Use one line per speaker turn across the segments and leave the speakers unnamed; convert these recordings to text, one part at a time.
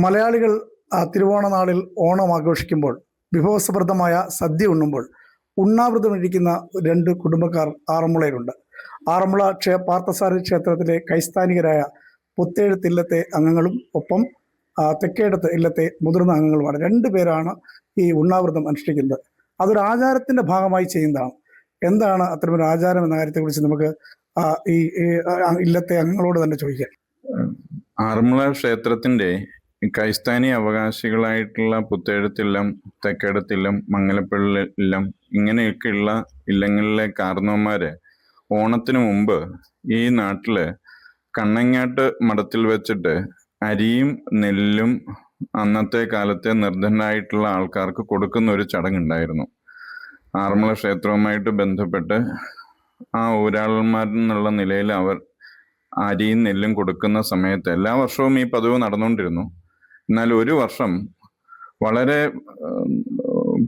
മലയാളികൾ തിരുവോണ നാളിൽ ഓണം ആഘോഷിക്കുമ്പോൾ വിഭവസമൃദ്ധമായ സദ്യ ഉണ്ണുമ്പോൾ ഉണ്ണാവൃതമിരിക്കുന്ന രണ്ട് കുടുംബക്കാർ ആറന്മുളയിലുണ്ട്. ആറന്മുള പാർത്ഥസാരഥി ക്ഷേത്രത്തിലെ ക്രൈസ്താനികരായ പുത്തേഴത്ത് ഇല്ലത്തെ അംഗങ്ങളും ഒപ്പം തെക്കേടത്ത് ഇല്ലത്തെ മുതിർന്ന അംഗങ്ങളുമാണ്. രണ്ടുപേരാണ് ഈ ഉണ്ണാവൃതം അനുഷ്ഠിക്കുന്നത്. അതൊരു ആചാരത്തിന്റെ ഭാഗമായി ചെയ്യുന്നതാണ്. എന്താണ് അത്തരമൊരു ആചാരം എന്ന കാര്യത്തെക്കുറിച്ച് നമുക്ക് ഈ ഇല്ലത്തെ അംഗങ്ങളോട് തന്നെ ചോദിക്കാം.
ആറന്മുള ക്ഷേത്രത്തിന്റെ ക്രൈസ്താനി അവകാശികളായിട്ടുള്ള പുത്തേഴത്തില്ലം, തെക്കേടത്തില്ലം, മംഗലപ്പള്ളി ഇല്ലം ഇങ്ങനെയൊക്കെയുള്ള ഇല്ലങ്ങളിലെ കാരണവന്മാര് ഓണത്തിന് മുമ്പ് ഈ നാട്ടില് കണ്ണങ്ങാട്ട് മഠത്തിൽ വെച്ചിട്ട് അരിയും നെല്ലും അന്നത്തെ കാലത്തെ നിർധനരായിട്ടുള്ള ആൾക്കാർക്ക് കൊടുക്കുന്ന ഒരു ചടങ്ങുണ്ടായിരുന്നു. ആറന്മുള ക്ഷേത്രവുമായിട്ട് ബന്ധപ്പെട്ട് ആ ഊരാളന്മാരെന്നുള്ള നിലയിൽ അവർ അരിയും നെല്ലും കൊടുക്കുന്ന സമയത്ത് എല്ലാ വർഷവും ഈ പതിവ് നടന്നുകൊണ്ടിരുന്നു. എന്നാൽ ഒരു വർഷം വളരെ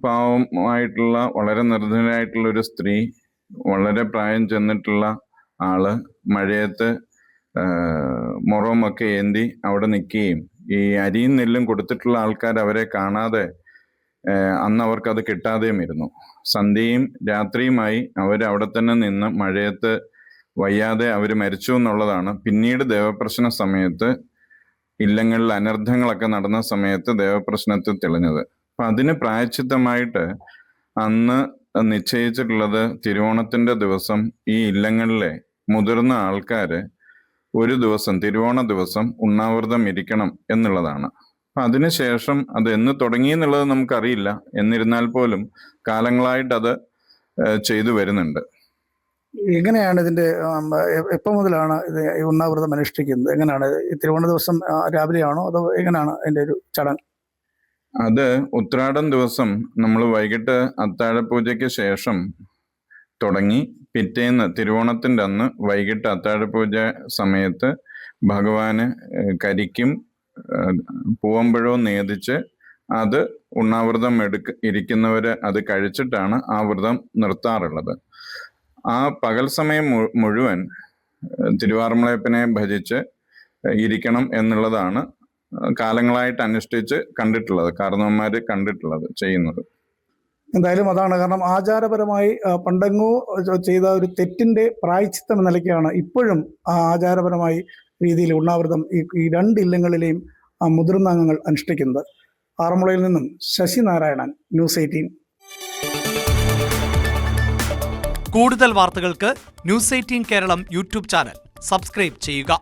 പാവമായിട്ടുള്ള, വളരെ നിർധനരായിട്ടുള്ള ഒരു സ്ത്രീ, വളരെ പ്രായം ചെന്നിട്ടുള്ള ആള് മഴയത്ത് മുറമൊക്കെ ഏന്തി അവിടെ നിൽക്കുകയും ഈ അരിയും നെല്ലും കൊടുത്തിട്ടുള്ള ആൾക്കാർ അവരെ കാണാതെ അന്ന് അവർക്കത് കിട്ടാതെയും ഇരുന്നു. സന്ധ്യയും രാത്രിയുമായി അവർ അവിടെ തന്നെ നിന്ന് മഴയത്ത് വയ്യാതെ അവർ മരിച്ചു എന്നുള്ളതാണ് പിന്നീട് ദേവപ്രശ്ന സമയത്ത്, ഇല്ലങ്ങളിൽ അനർത്ഥങ്ങളൊക്കെ നടന്ന സമയത്ത് ദേവപ്രശ്നത്തിൽ തെളിഞ്ഞത്. അപ്പൊ അതിന് പ്രായശ്ചിത്തമായിട്ട് അന്ന് നിശ്ചയിച്ചിട്ടുള്ളത് തിരുവോണത്തിന്റെ ദിവസം ഈ ഇല്ലങ്ങളിലെ മുതിർന്ന ആൾക്കാര് ഒരു ദിവസം, തിരുവോണ ദിവസം ഉണ്ണാവൃതം ഇരിക്കണം എന്നുള്ളതാണ്. അപ്പൊ അതിനുശേഷം അത് എന്ന് തുടങ്ങി എന്നുള്ളത് നമുക്കറിയില്ല. എന്നിരുന്നാൽ പോലും കാലങ്ങളായിട്ട് അത് ചെയ്തു വരുന്നുണ്ട്.
എങ്ങനെയാണ് ഇതിന്റെ എപ്പോൾ മുതലാണ് ഇത് ഉണ്ണാവൃതം അനുഷ്ഠിക്കുന്നത്? എങ്ങനെയാണ് തിരുവോണ ദിവസം രാവിലെയാണോ അതോ എങ്ങനെയാണ് അതിന്റെ ഒരു ചടങ്ങ്?
അത് ഉത്രാടം ദിവസം നമ്മൾ വൈകിട്ട് അത്താഴപൂജയ്ക്ക് ശേഷം തുടങ്ങി പിറ്റേന്ന് തിരുവോണത്തിന്റെ അന്ന് വൈകിട്ട് അത്താഴപൂജ സമയത്ത് ഭഗവാന് കരിക്കും പൂവമ്പഴവും നേദിച്ച് അത് ഉണ്ണാവൃതം ഇരിക്കുന്നവര് അത് കഴിച്ചിട്ടാണ് ആ വ്രതം നിർത്താറുള്ളത്. ആ പകൽ സമയം മുഴുവൻ തിരുവാറന്മുളയപ്പനെ ഭജിച്ച് ഇരിക്കണം എന്നുള്ളതാണ് കാലങ്ങളായിട്ട് അനുഷ്ഠിച്ച് കണ്ടിട്ടുള്ളത്, കാരണവന്മാര് കണ്ടിട്ടുള്ളത്, ചെയ്യുന്നത്.
എന്തായാലും അതാണ്. കാരണം ആചാരപരമായി പണ്ടെങ്ങോ ചെയ്ത ഒരു തെറ്റിന്റെ പ്രായശ്ചിത്തം എന്ന നിലയ്ക്കാണ് ഇപ്പോഴും ആ ആചാരപരമായി രീതിയിൽ ഉണ്ണാവൃതം ഈ രണ്ട് ഇല്ലങ്ങളിലെയും മുതിർന്ന അംഗങ്ങൾ അനുഷ്ഠിക്കുന്നത്. ആറന്മുളയിൽ നിന്നും ശശി നാരായണൻ, ന്യൂസ് 18.
കൂടുതൽ വാർത്തകൾക്ക് news 18 Keralam YouTube channel subscribe ചെയ്യുക.